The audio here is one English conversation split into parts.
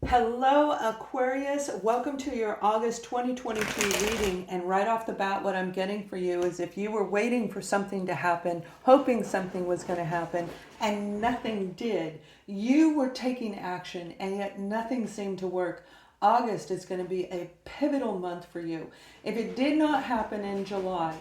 Hello, Aquarius. Welcome to your August 2022 reading. And right off the bat, what I'm getting for you is if you were waiting for something to happen, hoping something was going to happen, and nothing did, you were taking action, and yet nothing seemed to work. August is going to be a pivotal month for you. If it did not happen in July,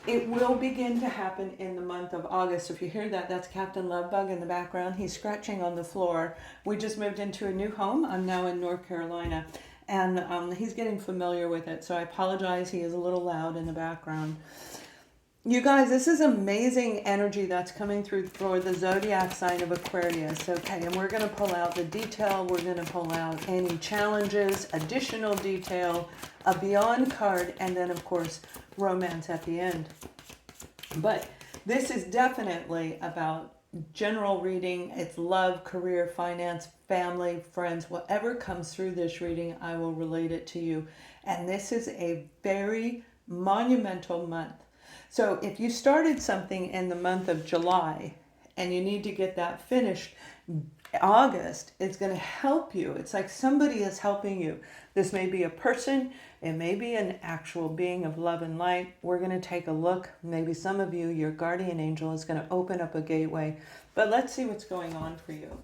it will begin to happen in the month of August. If you hear that, that's Captain Lovebug in the background. He's scratching on the floor. We just moved into a new home. I'm now in North Carolina, and he's getting familiar with it. So I apologize. He is a little loud in the background. You guys, this is amazing energy that's coming through for the zodiac sign of Aquarius. Okay, and we're going to pull out the detail. We're going to pull out any challenges, additional detail, a beyond card, and then, of course, romance at the end. But this is definitely about general reading. It's love, career, finance, family, friends. Whatever comes through this reading, I will relate it to you. And this is a very monumental month. So if you started something in the month of July and you need to get that finished, August is going to help you. It's like somebody is helping you. This may be a person. It may be an actual being of love and light. We're going to take a look. Maybe some of you, your guardian angel is going to open up a gateway. But let's see what's going on for you.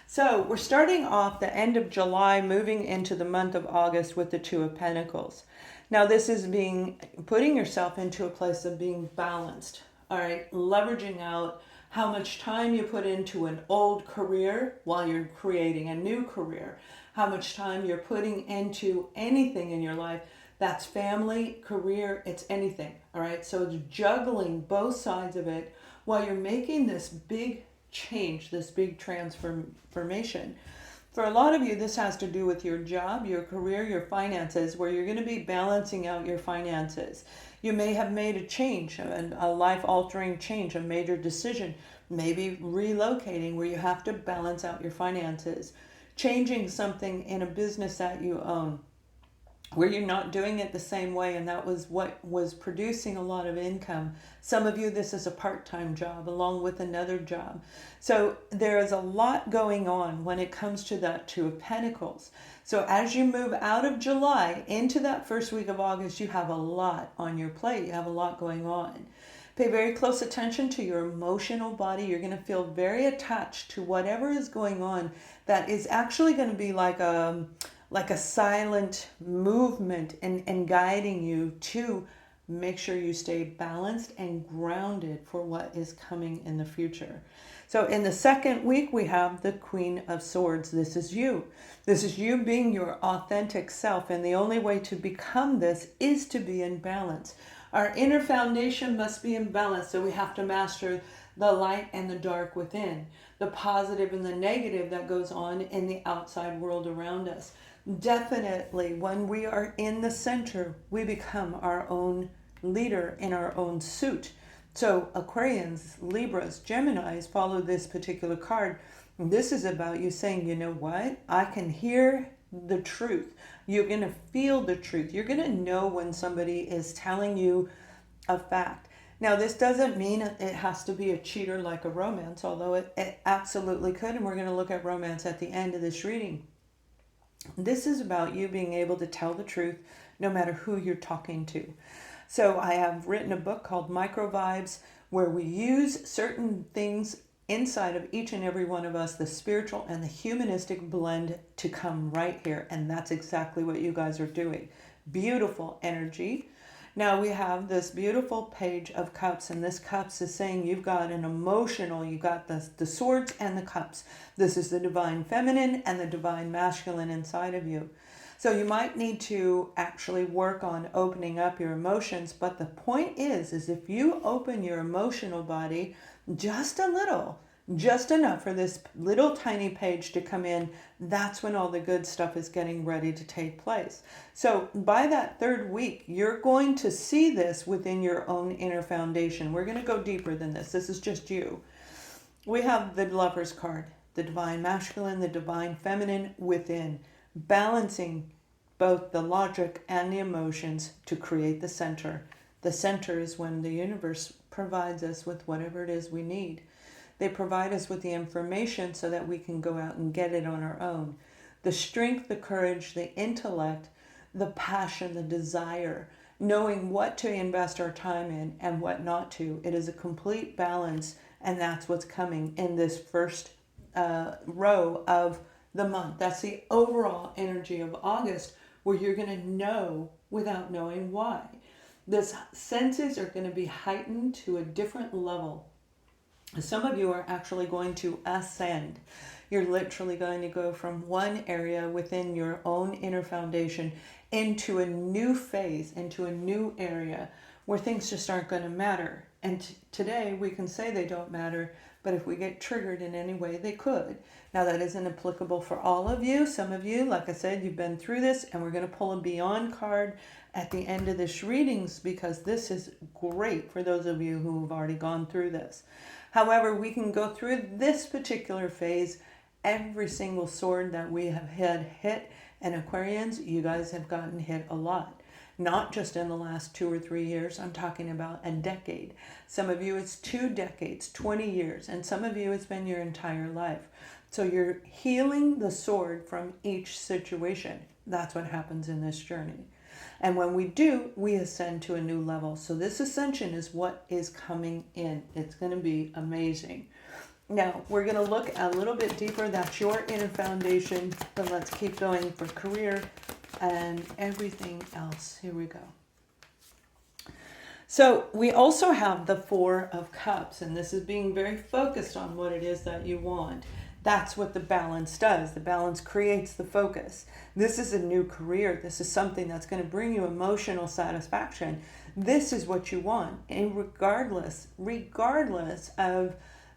So we're starting off the end of July, moving into the month of August with the Two of Pentacles. Now this is putting yourself into a place of being balanced, all right? Leveraging out how much time you put into an old career while you're creating a new career, how much time you're putting into anything in your life. That's family, career, it's anything, all right? So it's juggling both sides of it while you're making this big change, this big transformation. For a lot of you, this has to do with your job, your career, your finances, where you're going to be balancing out your finances. You may have made a change, a life-altering change, a major decision, maybe relocating where you have to balance out your finances, changing something in a business that you own, where you're not doing it the same way, and that was what was producing a lot of income. Some of you, this is a part-time job along with another job. So there is a lot going on when it comes to that Two of Pentacles. So as you move out of July into that first week of August, you have a lot on your plate. You have a lot going on. Pay very close attention to your emotional body. You're going to feel very attached to whatever is going on that is actually going to be like a silent movement and guiding you to make sure you stay balanced and grounded for what is coming in the future. So in the second week, we have the Queen of Swords. This is you. This is you being your authentic self. And the only way to become this is to be in balance. Our inner foundation must be in balance. So we have to master the light and the dark within, the positive and the negative that goes on in the outside world around us. Definitely, when we are in the center, we become our own leader in our own suit. So Aquarians, Libras, Geminis follow this particular card. This is about you saying, you know what? I can hear the truth. You're going to feel the truth. You're going to know when somebody is telling you a fact. Now, this doesn't mean it has to be a cheater like a romance, although it absolutely could. And we're going to look at romance at the end of this reading. This is about you being able to tell the truth no matter who you're talking to. So I have written a book called Micro Vibes, where we use certain things inside of each and every one of us, the spiritual and the humanistic blend, to come right here. And that's exactly what you guys are doing. Beautiful energy. Now we have this beautiful page of cups, and this cups is saying you've got an emotional, you've got the swords and the cups. This is the divine feminine and the divine masculine inside of you. So you might need to actually work on opening up your emotions, but the point is if you open your emotional body just a little, just enough for this little tiny page to come in, that's when all the good stuff is getting ready to take place. So by that third week, you're going to see this within your own inner foundation. We're going to go deeper than this. This is just you. We have the Lover's card, the divine masculine, the divine feminine within, balancing both the logic and the emotions to create the center. The center is when the universe provides us with whatever it is we need. They provide us with the information so that we can go out and get it on our own. The strength, the courage, the intellect, the passion, the desire, knowing what to invest our time in and what not to. It is a complete balance, and that's what's coming in this first row of the month. That's the overall energy of August, where you're going to know without knowing why. The senses are going to be heightened to a different level. Some of you are actually going to ascend. You're literally going to go from one area within your own inner foundation into a new phase, into a new area where things just aren't going to matter. And today we can say they don't matter, but if we get triggered in any way, they could. Now that isn't applicable for all of you. Some of you, like I said, you've been through this, and we're going to pull a Beyond card at the end of this readings, because this is great for those of you who have already gone through this. However, we can go through this particular phase. Every single sword that we have had hit, and Aquarians, you guys have gotten hit a lot. Not just in the last 2 or 3 years, I'm talking about a decade. Some of you it's 2 decades, 20 years, and some of you it's been your entire life. So you're healing the sword from each situation. That's what happens in this journey. And when we do, we ascend to a new level. So this ascension is what is coming in. It's going to be amazing. Now, we're going to look a little bit deeper. That's your inner foundation. But let's keep going for career and everything else. Here we go. So we also have the Four of Cups. And this is being very focused on what it is that you want. That's what the balance does. The balance creates the focus. This is a new career. This is something that's going to bring you emotional satisfaction. This is what you want. And regardless of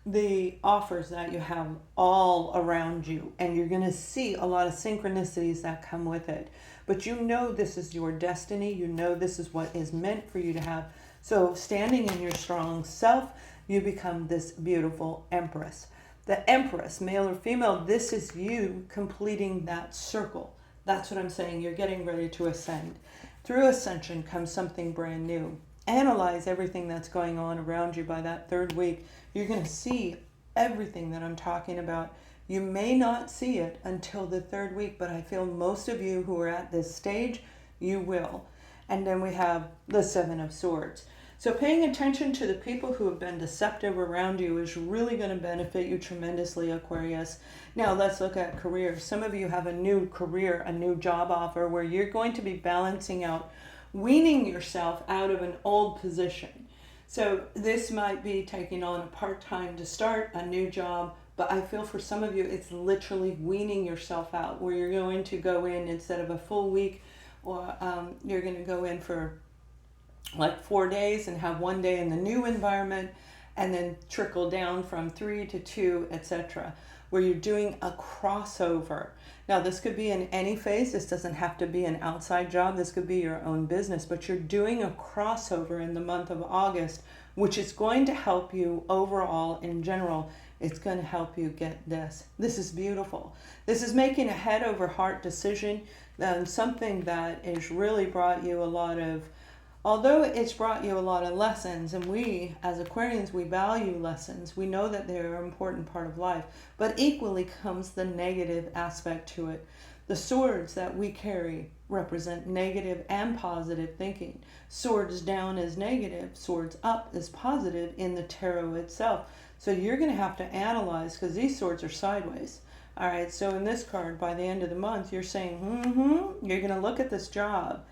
the offers that you have all around you, and you're going to see a lot of synchronicities that come with it. But you know this is your destiny. You know this is what is meant for you to have. So standing in your strong self, you become this beautiful Empress. The Empress, male or female, this is you completing that circle. That's what I'm saying. You're getting ready to ascend. Through ascension comes something brand new. Analyze everything that's going on around you by that 3rd week. You're going to see everything that I'm talking about. You may not see it until the 3rd week, but I feel most of you who are at this stage, you will. And then we have the 7 of Swords. So paying attention to the people who have been deceptive around you is really going to benefit you tremendously, Aquarius. Now let's look at career. Some of you have a new career, a new job offer where you're going to be balancing out, weaning yourself out of an old position. So this might be taking on a part-time to start a new job, but I feel for some of you it's literally weaning yourself out, where you're going to go in instead of a full week, or you're going to go in for like 4 days and have 1 day in the new environment, and then trickle down from 3 to 2, etc., where you're doing a crossover. Now this could be in any phase. This doesn't have to be an outside job. This could be your own business, but you're doing a crossover in the month of August, which is going to help you overall in general. It's going to help you get this. This is beautiful. This is making a head over heart decision, something that has really brought you a lot of, although it's brought you a lot of lessons, and we as Aquarians, we value lessons. We know that they're an important part of life, but equally comes the negative aspect to it. The swords that we carry represent negative and positive thinking. Swords down is negative, swords up is positive in the tarot itself. So you're going to have to analyze, because these swords are sideways. All right, so in this card, by the end of the month, you're saying, you're going to look at this job.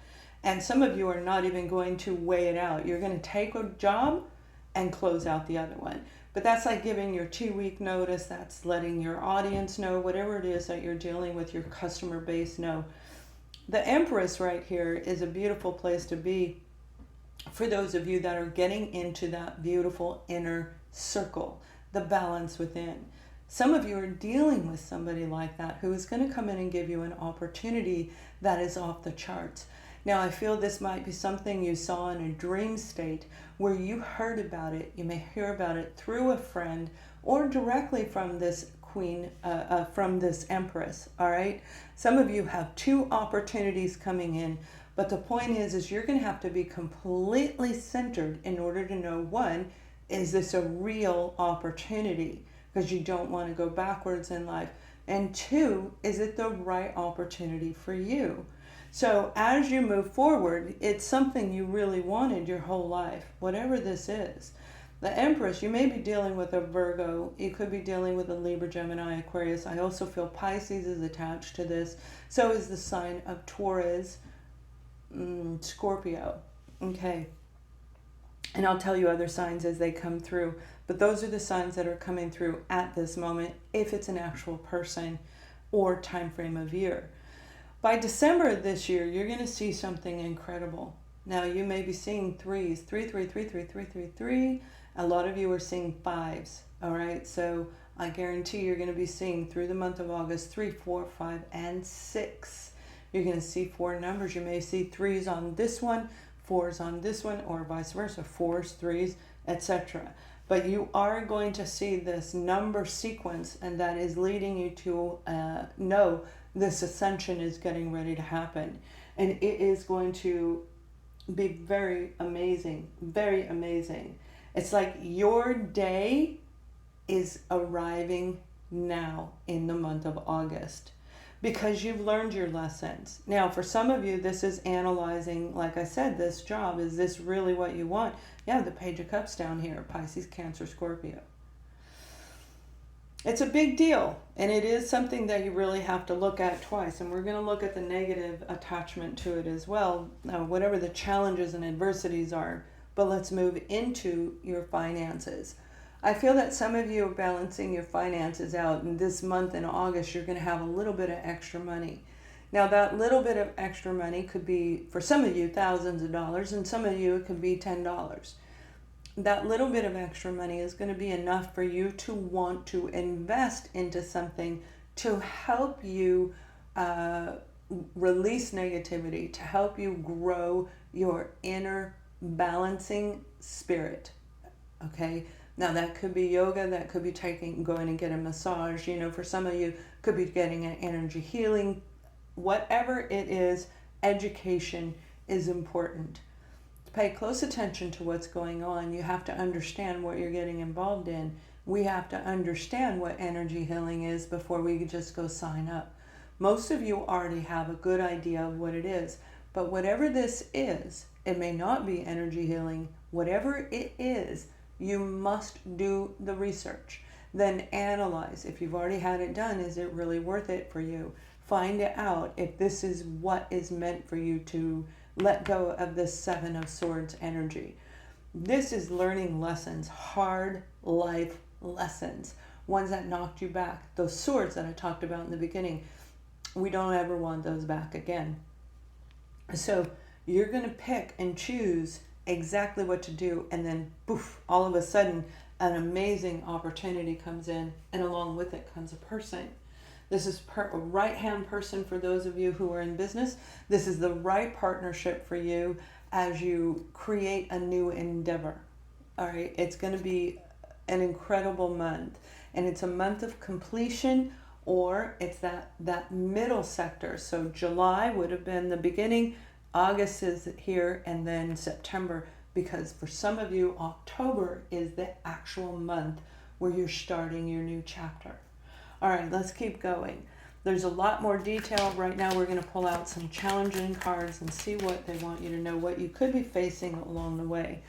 And some of you are not even going to weigh it out. You're going to take a job and close out the other one. But that's like giving your 2-week notice. That's letting your audience know, whatever it is that you're dealing with, your customer base know. The Empress right here is a beautiful place to be for those of you that are getting into that beautiful inner circle, the balance within. Some of you are dealing with somebody like that who is going to come in and give you an opportunity that is off the charts. Now, I feel this might be something you saw in a dream state where you heard about it. You may hear about it through a friend or directly from this queen, from this Empress, all right? Some of you have 2 opportunities coming in, but the point is you're going to have to be completely centered in order to know, one, is this a real opportunity? Because you don't want to go backwards in life. And two, is it the right opportunity for you? So as you move forward, it's something you really wanted your whole life, whatever this is. The Empress, you may be dealing with a Virgo. You could be dealing with a Libra, Gemini, Aquarius. I also feel Pisces is attached to this. So is the sign of Taurus, Scorpio. Okay. And I'll tell you other signs as they come through. But those are the signs that are coming through at this moment, if it's an actual person or time frame of year. By December of this year, you're going to see something incredible. Now, you may be seeing threes, 3, 3, 3, 3, 3, 3, 3. A lot of you are seeing fives, all right? So I guarantee you're going to be seeing through the month of August 3, 4, 5, and 6. You're going to see 4 numbers. You may see 3s on this one, 4s on this one, or vice versa, 4s, 3s, etc. But you are going to see this number sequence, and that is leading you to know this ascension is getting ready to happen. And it is going to be very amazing, very amazing. It's like your day is arriving now in the month of August because you've learned your lessons. Now, for some of you, this is analyzing, like I said, this job. Is this really what you want? Yeah, the Page of Cups down here, Pisces, Cancer, Scorpio. It's a big deal, and it is something that you really have to look at twice. And we're going to look at the negative attachment to it as well, whatever the challenges and adversities are. But let's move into your finances. I feel that some of you are balancing your finances out, and this month in August, you're going to have a little bit of extra money. Now, that little bit of extra money could be, for some of you, thousands of dollars, and some of you, it could be $10. That little bit of extra money is going to be enough for you to want to invest into something to help you release negativity, to help you grow your inner balancing spirit. Okay, now that could be yoga, that could be going and getting a massage. You know, for some of you, could be getting an energy healing. Whatever it is, education is important. Pay close attention to what's going on. You have to understand what you're getting involved in. We have to understand what energy healing is before we just go sign up. Most of you already have a good idea of what it is, but whatever this is, it may not be energy healing. Whatever it is, you must do the research. Then analyze. If you've already had it done, is it really worth it for you? Find out if this is what is meant for you to let go of this 7 of Swords energy. This is learning lessons, hard life lessons, ones that knocked you back. Those swords that I talked about in the beginning, we don't ever want those back again. So you're going to pick and choose exactly what to do, and then poof, all of a sudden an amazing opportunity comes in, and along with it comes a person. This is a right-hand person for those of you who are in business. This is the right partnership for you as you create a new endeavor. All right, it's going to be an incredible month, and it's a month of completion, or it's that middle sector. So July would have been the beginning, August is here, and then September, because for some of you, October is the actual month where you're starting your new chapter. All right, let's keep going. There's a lot more detail. Right now, we're going to pull out some challenging cards and see what they want you to know, what you could be facing along the way.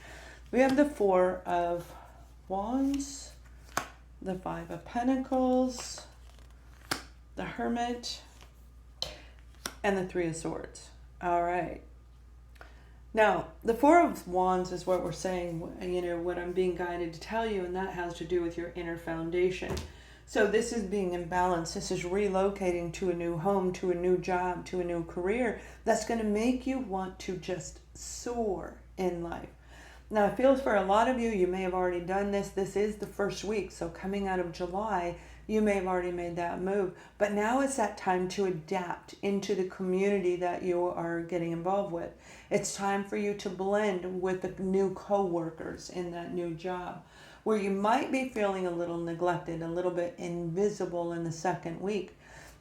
We have the 4 of Wands, the 5 of Pentacles, the Hermit, and the 3 of Swords. All right. Now, the 4 of Wands is what we're saying, you know, what I'm being guided to tell you, and that has to do with your inner foundation. So this is being in balance. This is relocating to a new home, to a new job, to a new career. That's going to make you want to just soar in life. Now, it feels for a lot of you, you may have already done this. This is the first week. So coming out of July, you may have already made that move. But now it's that time to adapt into the community that you are getting involved with. It's time for you to blend with the new co-workers in that new job, where you might be feeling a little neglected, a little bit invisible in the second week.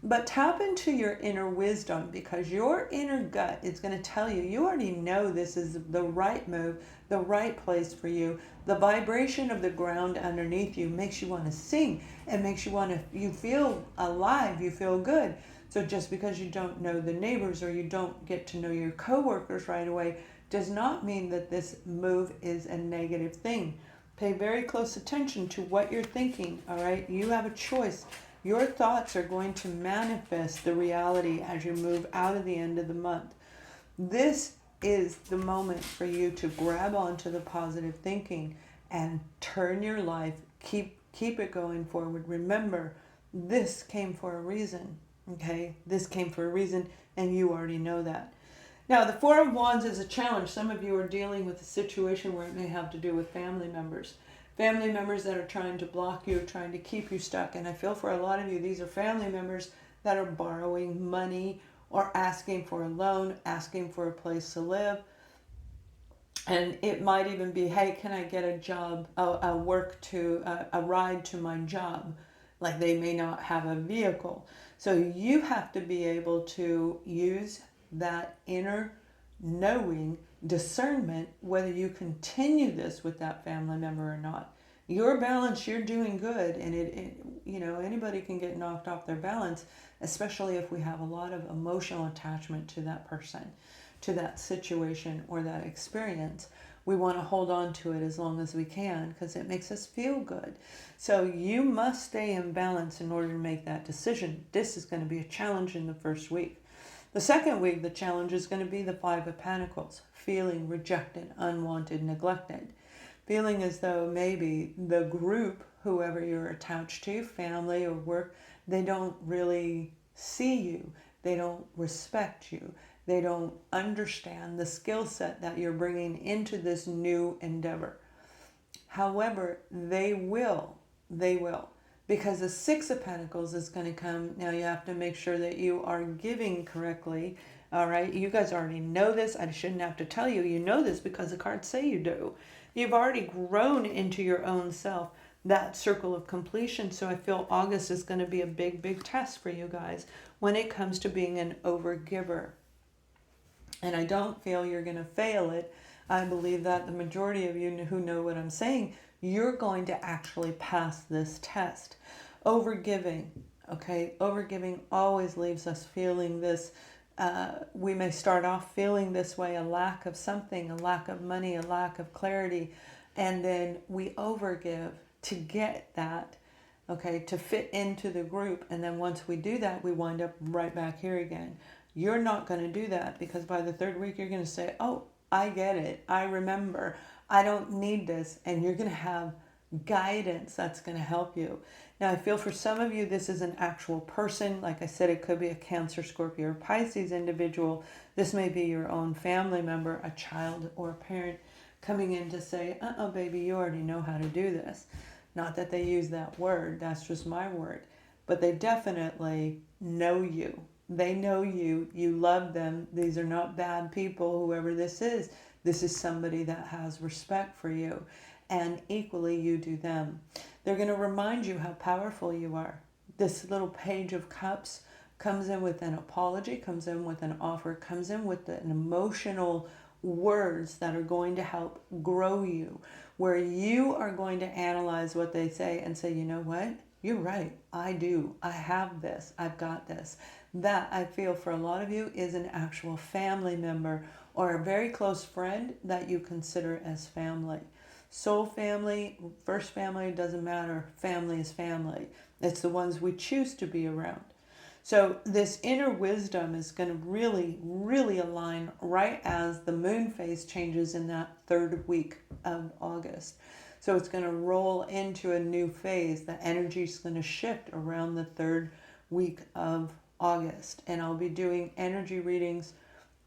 But tap into your inner wisdom, because your inner gut is going to tell you, you already know this is the right move, the right place for you. The vibration of the ground underneath you makes you want to sing. It makes you want to, you feel alive, you feel good. So just because you don't know the neighbors or you don't get to know your coworkers right away does not mean that this move is a negative thing. Pay very close attention to what you're thinking, all right? You have a choice. Your thoughts are going to manifest the reality as you move out of the end of the month. This is the moment for you to grab onto the positive thinking and turn your life, keep it going forward. Remember, this came for a reason, okay? This came for a reason, and you already know that. Now, the Four of Wands is a challenge. Some of you are dealing with a situation where it may have to do with family members. Family members that are trying to block you, trying to keep you stuck. And I feel for a lot of you, these are family members that are borrowing money or asking for a loan, asking for a place to live. And it might even be, hey, can I get a job, a ride to my job? Like they may not have a vehicle. So you have to be able to use that inner knowing, discernment, whether you continue this with that family member or not. Your balance, you're doing good, and anybody can get knocked off their balance, especially if we have a lot of emotional attachment to that person, to that situation or that experience. We want to hold on to it as long as we can because it makes us feel good. So you must stay in balance in order to make that decision. This is going to be a challenge in the first week. The second week, the challenge is going to be the Five of Pentacles, feeling rejected, unwanted, neglected, feeling as though maybe the group, whoever you're attached to, family or work, they don't really see you. They don't respect you. They don't understand the skill set that you're bringing into this new endeavor. However, they will. Because the Six of Pentacles is going to come. Now you have to make sure that you are giving correctly. All right. You guys already know this. I shouldn't have to tell you. You know this because the cards say you do. You've already grown into your own self, that circle of completion. So I feel August is going to be a big, big test for you guys when it comes to being an overgiver. And I don't feel you're going to fail it. I believe that the majority of you who know what I'm saying, you're going to actually pass this test. Overgiving, okay? Overgiving always leaves us feeling this. We may start off feeling this way, a lack of something, a lack of money, a lack of clarity, and then we overgive to get that, okay, to fit into the group. And then once we do that, we wind up right back here again. You're not going to do that because by the third week, you're going to say, oh, I get it. I remember. I don't need this. And you're going to have guidance that's going to help you. Now, I feel for some of you, this is an actual person. Like I said, it could be a Cancer, Scorpio, or Pisces individual. This may be your own family member, a child, or a parent coming in to say, baby, you already know how to do this. Not that they use that word. That's just my word. But they definitely know you. They know you. You love them. These are not bad people, whoever this is. This is somebody that has respect for you. And equally, you do them. They're going to remind you how powerful you are. This little Page of Cups comes in with an apology, comes in with an offer, comes in with an emotional words that are going to help grow you, where you are going to analyze what they say and say, you know what? You're right. I do. I have this. I've got this. That, I feel for a lot of you, is an actual family member or a very close friend that you consider as family. Soul family, first family, doesn't matter. Family is family. It's the ones we choose to be around. So this inner wisdom is going to really, really align right as the moon phase changes in that third week of August. So it's going to roll into a new phase. The energy is going to shift around the third week of August. And I'll be doing energy readings.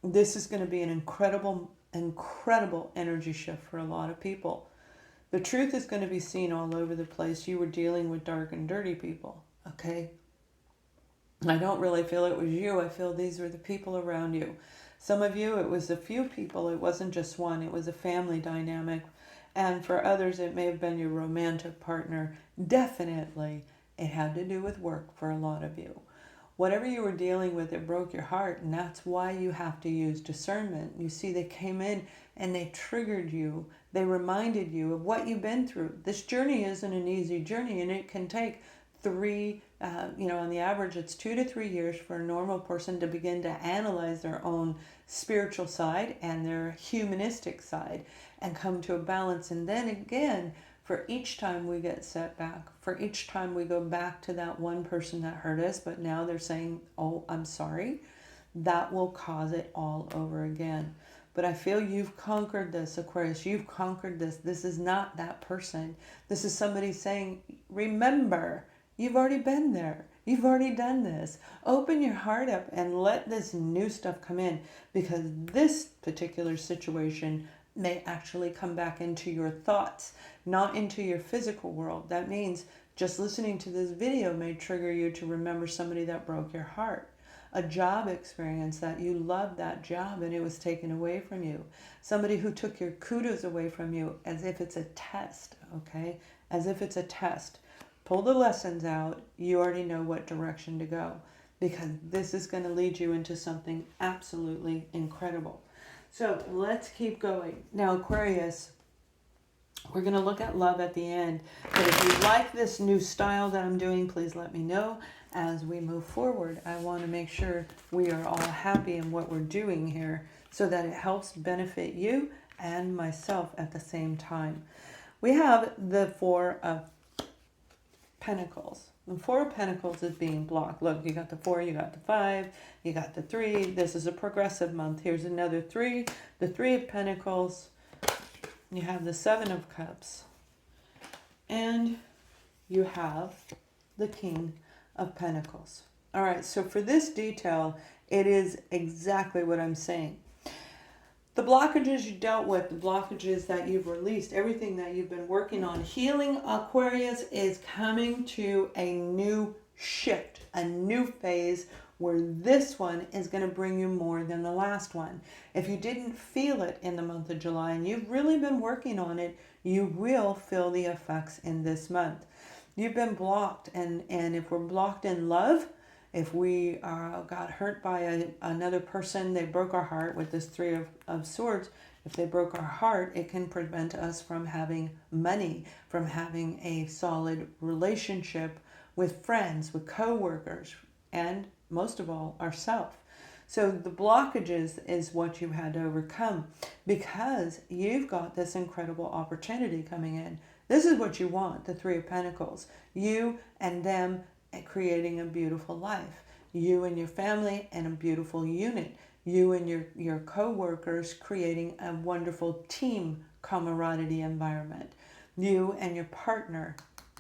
This is going to be an incredible, incredible energy shift for a lot of people. The truth is going to be seen all over the place. You were dealing with dark and dirty people, okay? I don't really feel it was you. I feel these were the people around you. Some of you, it was a few people. It wasn't just one. It was a family dynamic. And for others, it may have been your romantic partner. Definitely, it had to do with work for a lot of you. Whatever you were dealing with, it broke your heart, and that's why you have to use discernment. You see, they came in and they triggered you. They reminded you of what you've been through. This journey isn't an easy journey, and it can take on the average, it's 2 to 3 years for a normal person to begin to analyze their own spiritual side and their humanistic side and come to a balance. And then again, for each time we get set back, for each time we go back to that one person that hurt us, but now they're saying, oh, I'm sorry, that will cause it all over again. But I feel you've conquered this, Aquarius. You've conquered this. This is not that person. This is somebody saying, remember, you've already been there. You've already done this. Open your heart up and let this new stuff come in, because this particular situation may actually come back into your thoughts, not into your physical world. That means just listening to this video may trigger you to remember somebody that broke your heart. A job experience that you loved that job and it was taken away from you. Somebody who took your kudos away from you as if it's a test, okay? As if it's a test. Pull the lessons out. You already know what direction to go, because this is going to lead you into something absolutely incredible. So let's keep going. Now, Aquarius, we're going to look at love at the end. But if you like this new style that I'm doing, please let me know as we move forward. I want to make sure we are all happy in what we're doing here so that it helps benefit you and myself at the same time. We have the Four of Pentacles. The Four of Pentacles is being blocked. Look, you got the 4, you got the 5, you got the 3. This is a progressive month. Here's another 3. The 3 of Pentacles. You have the 7 of Cups. And you have the King of Pentacles. All right, so for this detail, it is exactly what I'm saying. The blockages you dealt with, the blockages that you've released, everything that you've been working on, healing, Aquarius, is coming to a new shift, a new phase where this one is going to bring you more than the last one. If you didn't feel it in the month of July and you've really been working on it, you will feel the effects in this month. You've been blocked, and if we're blocked in love, if we got hurt by another person, they broke our heart with this 3 of Swords. If they broke our heart, it can prevent us from having money, from having a solid relationship with friends, with co-workers, and most of all, ourselves. So the blockages is what you had to overcome, because you've got this incredible opportunity coming in. This is what you want, the 3 of Pentacles. You and them creating a beautiful life. You and your family and a beautiful unit. You and your co-workers creating a wonderful team camaraderie environment. You and your partner,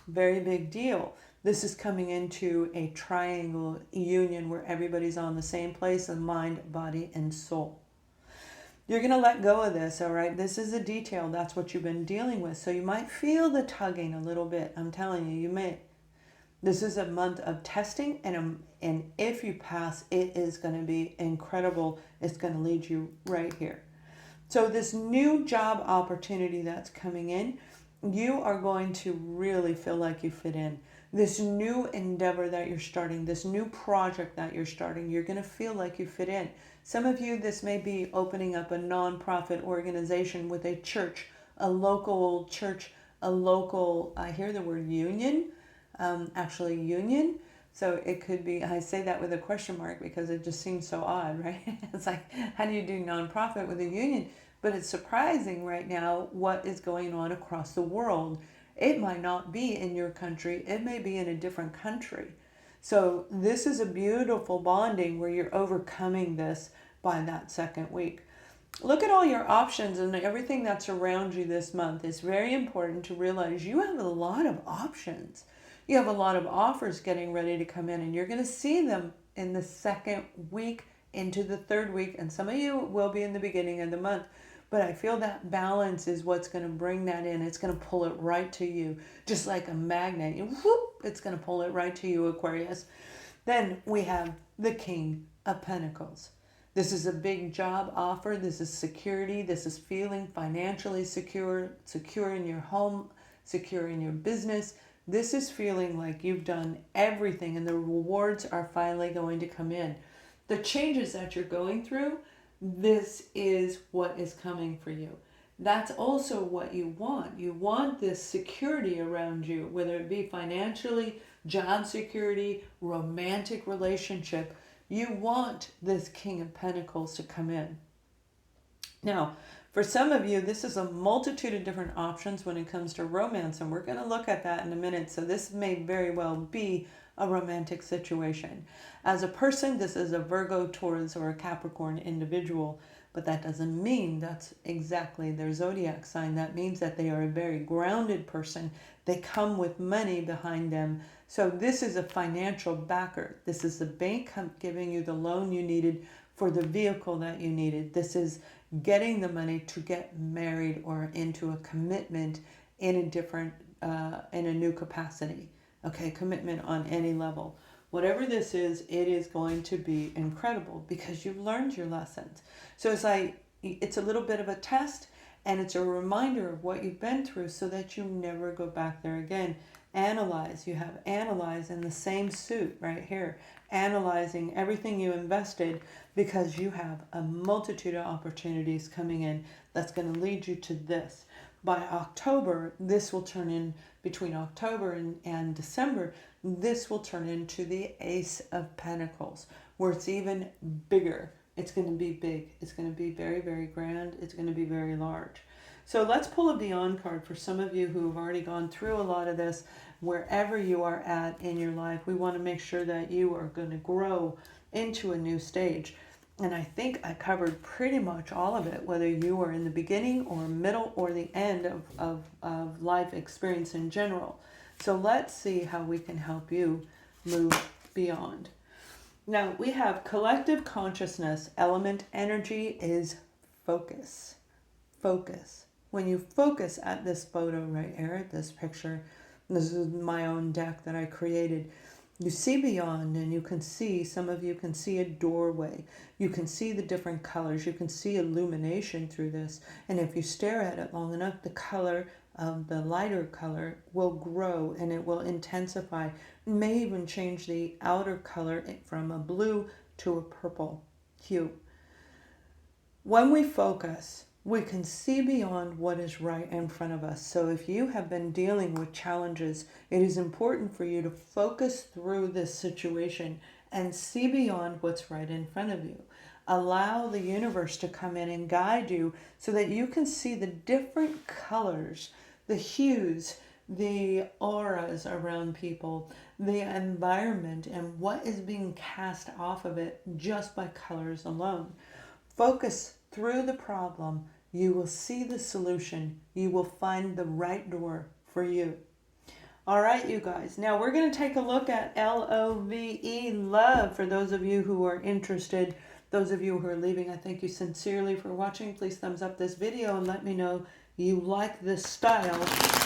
very big deal. This is coming into a triangle union where everybody's on the same place of mind, body, and soul. You're going to let go of this, all right? This is a detail. That's what you've been dealing with. So you might feel the tugging a little bit. I'm telling you, you may. This is a month of testing, and if you pass, it is going to be incredible. It's going to lead you right here. So this new job opportunity that's coming in, you are going to really feel like you fit in. This new endeavor that you're starting, this new project that you're starting, you're going to feel like you fit in. Some of you, this may be opening up a nonprofit organization with a church, a local church, a local, I hear the word union, actually union. So it could be, I say that with a question mark because it just seems so odd, right? It's like, how do you do nonprofit with a union? But it's surprising right now what is going on across the world. It might not be in your country. It may be in a different country. So this is a beautiful bonding where you're overcoming this by that second week. Look at all your options and everything that's around you this month. It's very important to realize you have a lot of options. You have a lot of offers getting ready to come in, and you're going to see them in the second week into the third week, and some of you will be in the beginning of the month. But I feel that balance is what's going to bring that in. It's going to pull it right to you, just like a magnet. Whoop, it's going to pull it right to you, Aquarius. Then we have the King of Pentacles. This is a big job offer. This is security. This is feeling financially secure, secure in your home, secure in your business. This is feeling like you've done everything and the rewards are finally going to come in. The changes that you're going through, this is what is coming for you. That's also what you want. You want this security around you, whether it be financially, job security, romantic relationship. You want this King of Pentacles to come in. Now, for some of you, this is a multitude of different options when it comes to romance, and we're going to look at that in a minute. So this may very well be a romantic situation. As a person, this is a Virgo, Taurus, or a Capricorn individual, but that doesn't mean that's exactly their zodiac sign. That means that they are a very grounded person. They come with money behind them. So this is a financial backer. This is the bank giving you the loan you needed for the vehicle that you needed. This is getting the money to get married or into a commitment in a different, in a new capacity. Okay, commitment on any level. Whatever this is, it is going to be incredible because you've learned your lessons. So it's a little bit of a test, and it's a reminder of what you've been through so that you never go back there again. Analyze. You have analyze in the same suit right here. Analyzing everything you invested because you have a multitude of opportunities coming in that's going to lead you to this. By October, this will turn in, between October and December, this will turn into the Ace of Pentacles, where it's even bigger. It's going to be big. It's going to be very, very grand. It's going to be very large. So let's pull a Beyond card for some of you who have already gone through a lot of this. Wherever you are at in your life, we want to make sure that you are going to grow into a new stage. And I think I covered pretty much all of it, whether you are in the beginning or middle or the end of life experience in general. So let's see how we can help you move beyond. Now we have collective consciousness. Element energy is focus. Focus. When you focus at this photo right here, at this picture, this is my own deck that I created. You see beyond, and you can see, some of you can see a doorway. You can see the different colors. You can see illumination through this. And if you stare at it long enough, the color of the lighter color will grow and it will intensify. It may even change the outer color from a blue to a purple hue. When we focus, we can see beyond what is right in front of us. So if you have been dealing with challenges, it is important for you to focus through this situation and see beyond what's right in front of you. Allow the universe to come in and guide you so that you can see the different colors, the hues, the auras around people, the environment, and what is being cast off of it just by colors alone. Focus through the problem. You will see the solution. You will find the right door for you. All right, you guys. Now we're going to take a look at LOVE, love, for those of you who are interested. Those of you who are leaving, I thank you sincerely for watching. Please thumbs up this video and let me know you like this style.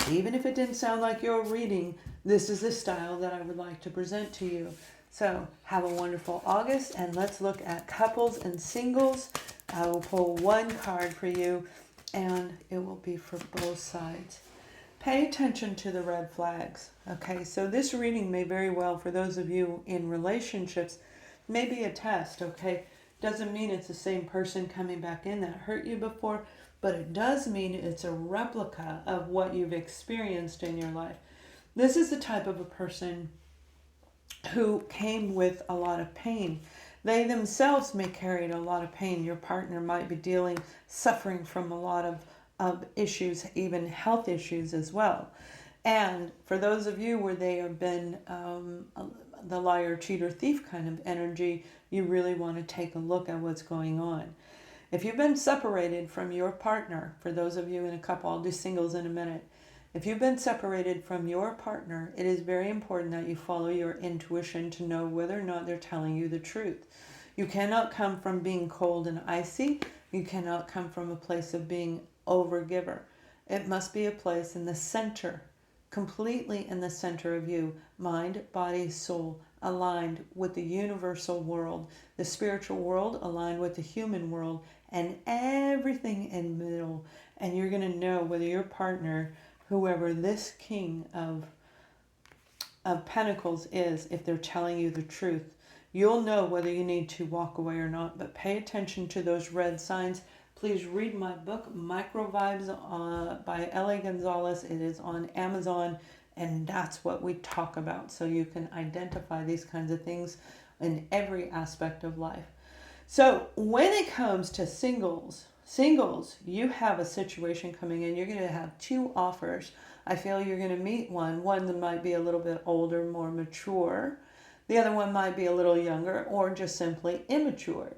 Even if it didn't sound like your reading, this is the style that I would like to present to you. So have a wonderful August, and let's look at couples and singles. I will pull one card for you, and it will be for both sides. Pay attention to the red flags. Okay, so this reading may very well, for those of you in relationships, may be a test. Okay, doesn't mean it's the same person coming back in that hurt you before, but it does mean it's a replica of what you've experienced in your life. This is the type of a person who came with a lot of pain. They themselves may carry a lot of pain. Your partner might be suffering from a lot of issues, even health issues as well. And for those of you where they have been the liar, cheater, thief kind of energy, you really want to take a look at what's going on. If you've been separated from your partner, for those of you in a couple, I'll do singles in a minute. If you've been separated from your partner, it is very important that you follow your intuition to know whether or not they're telling you the truth. You cannot come from being cold and icy. You cannot come from a place of being overgiver. It must be a place in the center, completely in the center of you, mind, body, soul, aligned with the universal world, the spiritual world aligned with the human world, and everything in the middle. And you're going to know whether your partner, whoever this King of of Pentacles is if they're telling you the truth. You'll know whether you need to walk away or not, but pay attention to those red signs. Please read my book, Micro Vibes, by Gonzales. It is on Amazon, and that's what we talk about, so you can identify these kinds of things in every aspect of life. So when it comes to singles, you have a situation coming in. You're going to have two offers. I feel you're going to meet one that might be a little bit older, more mature. The other one might be a little younger, or just simply immature,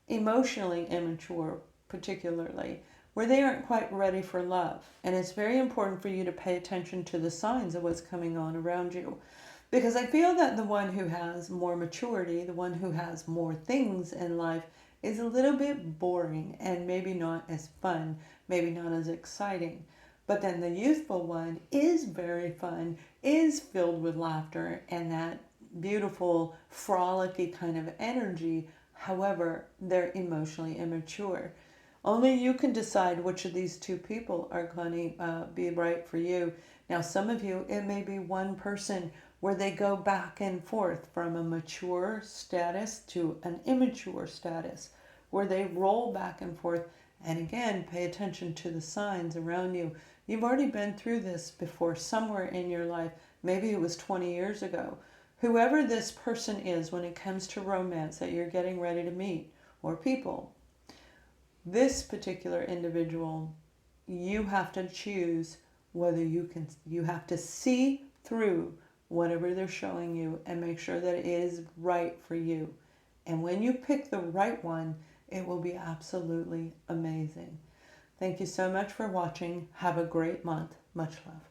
emotionally immature, particularly, where they aren't quite ready for love. And it's very important for you to pay attention to the signs of what's coming on around you. Because I feel that the one who has more maturity, the one who has more things in life, is a little bit boring and maybe not as fun, maybe not as exciting. But then the youthful one is very fun, is filled with laughter and that beautiful, frolicky kind of energy. However, they're emotionally immature. Only you can decide which of these two people are going to be right for you. Now, some of you, it may be one person where they go back and forth from a mature status to an immature status, where they roll back and forth. And again, pay attention to the signs around you. You've already been through this before somewhere in your life. Maybe it was 20 years ago. Whoever this person is when it comes to romance that you're getting ready to meet, or people, this particular individual, you have to choose whether you have to see through whatever they're showing you and make sure that it is right for you. And when you pick the right one, it will be absolutely amazing. Thank you so much for watching. Have a great month. Much love.